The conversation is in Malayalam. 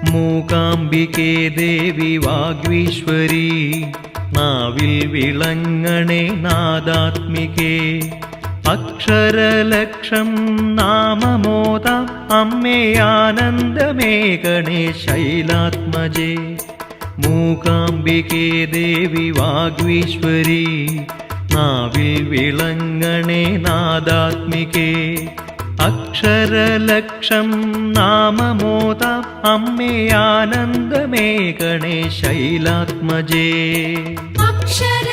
മൂകാംബികേ ദേവി വാഗ്വീശ്വരി നാവിൽ വിളങ്ങണേ നാദാത്മികേ അക്ഷരലക്ഷം നാമമോദ അമ്മേ ആനന്ദമേകണേ ശൈലാത്മജേ മൂകാംബികേ ദേവി വാഗ്വീശ്വരി നാവിൽ വിളങ്ങണേ നാദാത്മികേ അക്ഷരലക്ഷം നാമമോദ അമ്മേ ആനന്ദമേകണേ ശൈലാത്മജേ അക്ഷര